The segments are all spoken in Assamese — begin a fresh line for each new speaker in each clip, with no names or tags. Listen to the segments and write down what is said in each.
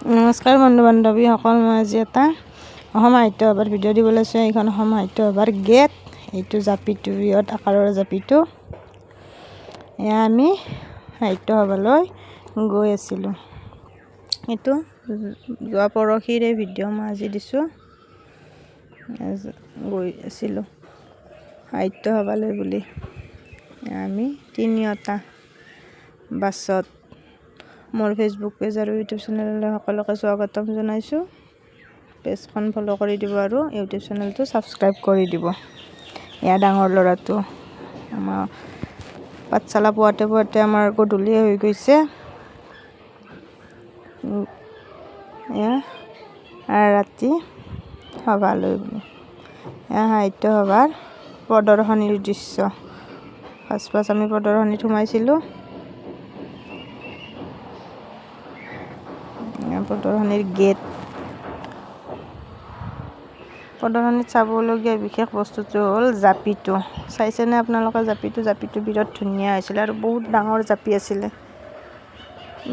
নমস্কাৰ বন্ধু বান্ধৱীসকল, মই আজি এটা অসম সাহিত্য সভাৰ ভিডিঅ' দিব লৈছোঁ। এইখন অসম সাহিত্য সভাৰ গেট, এইটো জাপিটো বৃহৎ আকাৰৰ জাপিটো। এয়া আমি সাহিত্য সভালৈ গৈ আছিলোঁ। এইটো যোৱা পৰহিৰে ভিডিঅ' মই আজি দিছোঁ। গৈ আছিলোঁ সাহিত্য সভালৈ বুলি। আমি তিনিওটা বাছত মোৰ ফেচবুক পেজ আৰু ইউটিউব চেনেললৈ সকলোকে স্বাগতম জনাইছোঁ। পেজখন ফ'ল' কৰি দিব আৰু ইউটিউব চেনেলটো ছাবস্ক্ৰাইব কৰি দিব। এয়া ডাঙৰ ল'ৰাটো আমাৰ পাঠশালা পোৱাতে পোৱাতে আমাৰ গধূলিয়ে হৈ গৈছে। এয়া ৰাতি সভালৈ বুলি। এয়া সাহিত্য সভাৰ প্ৰদৰ্শনীৰ দৃশ্য। ফাৰ্ষ্ট আমি প্ৰদৰ্শনীত সোমাইছিলোঁ। প্ৰদৰ্শনীৰ গেট। প্ৰদৰ্শনীত চাবলগীয়া বিশেষ বস্তুটো হ'ল জাপিটো। চাইছেনে আপোনালোকে জাপিটো বিৰাট ধুনীয়া হৈছিলে আৰু বহুত ডাঙৰ জাপি আছিলে।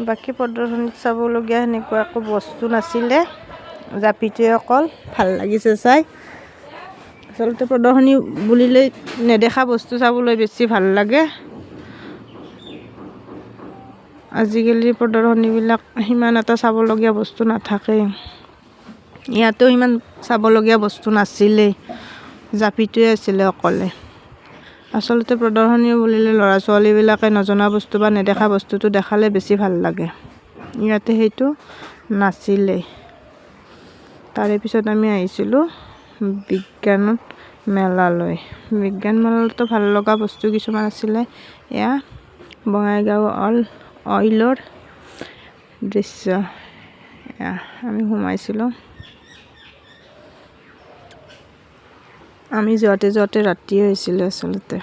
বাকী প্ৰদৰ্শনীত চাবলগীয়া সেনেকুৱা একো বস্তু নাছিলে, জাপিটোৱে অকল ভাল লাগিছে চাই। আচলতে প্ৰদৰ্শনী বুলিলে নেদেখা বস্তু চাবলৈ বেছি ভাল লাগে। আজিকালি প্ৰদৰ্শনীবিলাক সিমান এটা চাবলগীয়া বস্তু নাথাকেই। ইয়াতো ইমান চাবলগীয়া বস্তু নাছিলেই, জাপিটোৱে আছিলে অকলে। আচলতে প্ৰদৰ্শনী বুলিলে ল'ৰা ছোৱালীবিলাকে নজনা বস্তু বা নেদেখা বস্তুটো দেখালে বেছি ভাল লাগে। ইয়াতে সেইটো নাছিলেই। তাৰে পিছত আমি আহিছিলোঁ বিজ্ঞান মেলালৈ। বিজ্ঞান মেলাতো ভাল লগা বস্তু কিছুমান আছিলে। এয়া বঙাইগাঁও অইলৰ দৃশ্য। এয়া আমি সোমাইছিলোঁ। আমি যোৱাতে ৰাতি হৈছিলে আচলতে।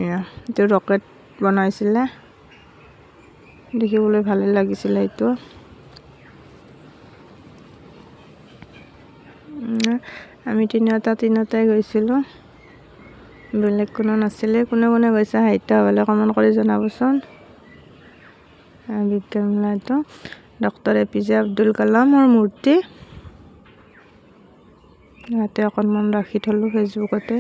এয়া এইটো ৰকেট বনাইছিলে, দেখিবলৈ ভালেই লাগিছিলে। এইটো আমি তিনিওটাই গৈছিলোঁ, বেলেগ কোনো নাছিলে। কোনে কোনে গৈছে সাহিত্য সভালৈ কমেণ্ট কৰি জনাবচোন। বিজ্ঞান মেলাটো ডক্টৰ APJ আব্দুল কালামৰ মূৰ্তি। ইয়াতে অকণমান ৰাখি থলোঁ ফেচবুকতে,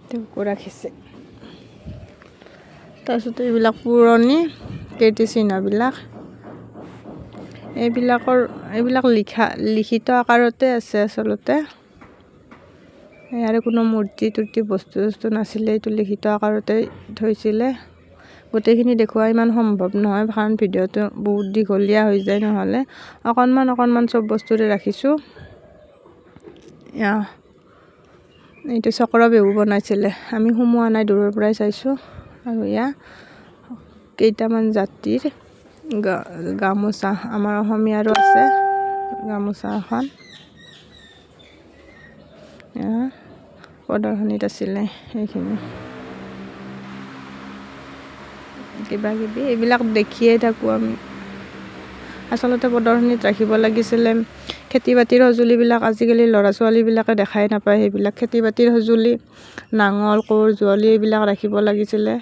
তেওঁকো ৰাখিছে। তাৰপিছত এইবিলাক পুৰণি কীৰ্তিচিহ্নবিলাক, এইবিলাক লিখিত আকাৰতে আছে আচলতে। ইয়াৰে কোনো মূৰ্তি বস্তু নাছিলে, এইটো লিখিত আকাৰতে থৈছিলে। গোটেইখিনি দেখুওৱা ইমান সম্ভৱ নহয়, কাৰণ ভিডিঅ'টো বহুত দীঘলীয়া হৈ যায়। নহ'লে অকণমান চব বস্তুৰে ৰাখিছোঁ। এইটো চক্ৰবেহু বনাইছিলে, আমি সোমোৱা নাই, দূৰৰ পৰাই চাইছোঁ। আৰু এয়া কেইটামান জাতিৰ গামোচা, আমাৰ অসমীয়াৰো আছে গামোচা এখন। প্ৰদৰ্শনীত আছিলে এইখিনি কিবা কিবি, এইবিলাক দেখিয়ে থাকোঁ আমি। আচলতে প্ৰদৰ্শনীত ৰাখিব লাগিছিলে খেতি বাতিৰ সঁজুলিবিলাক। আজিকালি ল'ৰা ছোৱালীবিলাকে দেখাই নাপায় সেইবিলাক খেতি বাতিৰ সঁজুলি, নাঙল, কোৰ, যুঁৱলি এইবিলাক ৰাখিব লাগিছিলে।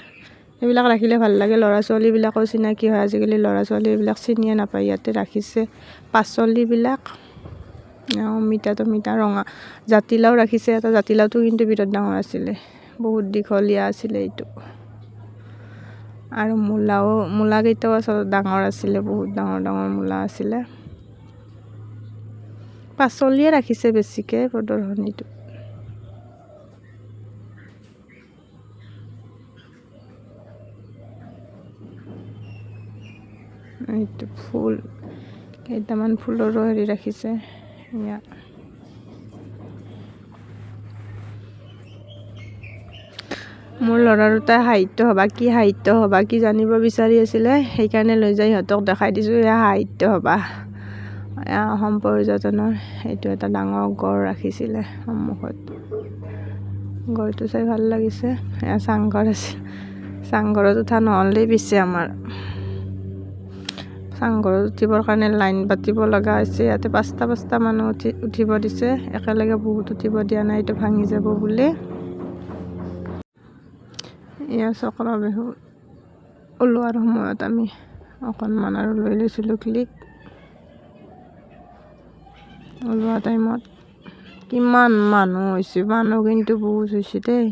এইবিলাক ৰাখিলে ভাল লাগে, ল'ৰা ছোৱালীবিলাকৰ চিনাকি হয়। আজিকালি ল'ৰা ছোৱালী এইবিলাক চিনিয়ে নাপায়। ইয়াতে ৰাখিছে পাচলিবিলাক, অমিতা টমিতা, ৰঙা জাতিলাও ৰাখিছে। এটা জাতিলাওটো কিন্তু বিৰাট ডাঙৰ আছিলে, বহুত দীঘলীয়া আছিলে এইটো। আৰু মূলা কেইটাও আচলতে ডাঙৰ আছিলে, বহুত ডাঙৰ মূলা আছিলে। পাচলিয়ে ৰাখিছে বেছিকৈ প্ৰদৰ্শনীটো। এইটো ফুল, কেইটামান ফুলৰো ৰাখিছে। মোৰ ল'ৰা দুটাই সাহিত্য সভা কি জানিব বিচাৰি আছিলে, সেইকাৰণে লৈ যাই সিহঁতক দেখাই দিছোঁ। এয়া সাহিত্য সভা, এয়া অসম পৰ্যটনৰ। এইটো এটা ডাঙৰ গড় ৰাখিছিলে সন্মুখত, গড়টো চাই ভাল লাগিছে। এয়া চাংঘৰ আছিল, চাংঘৰত উঠা নহ'লেই পিছে আমাৰ। চাংঘৰত উঠিবৰ কাৰণে লাইন পাতিব লগা হৈছে। ইয়াতে পাঁচটা মানুহ উঠিব দিছে, একেলগে বহুত উঠিব দিয়া নাই, এইটো ভাঙি যাব বুলি। এয়া চক্ৰবেহু ওলোৱাৰ সময়ত আমি অকণমান আৰু লৈ লৈছিলোঁ ক্লিক। ওলোৱা টাইমত কিমান মানুহ হৈছে, মানুহ কিন্তু বহুত হৈছে দেই।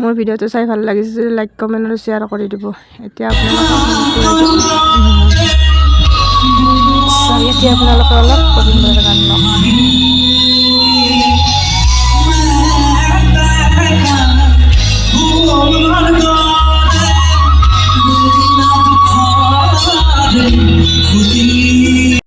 মোৰ ভিডিঅ'টো চাই ভাল লাগিছে যদি লাইক কমেণ্ট আৰু শ্বেয়াৰ কৰি দিব। এতিয়া আপোনালোকৰ অলপ গোবিন্দৰ গান লওক।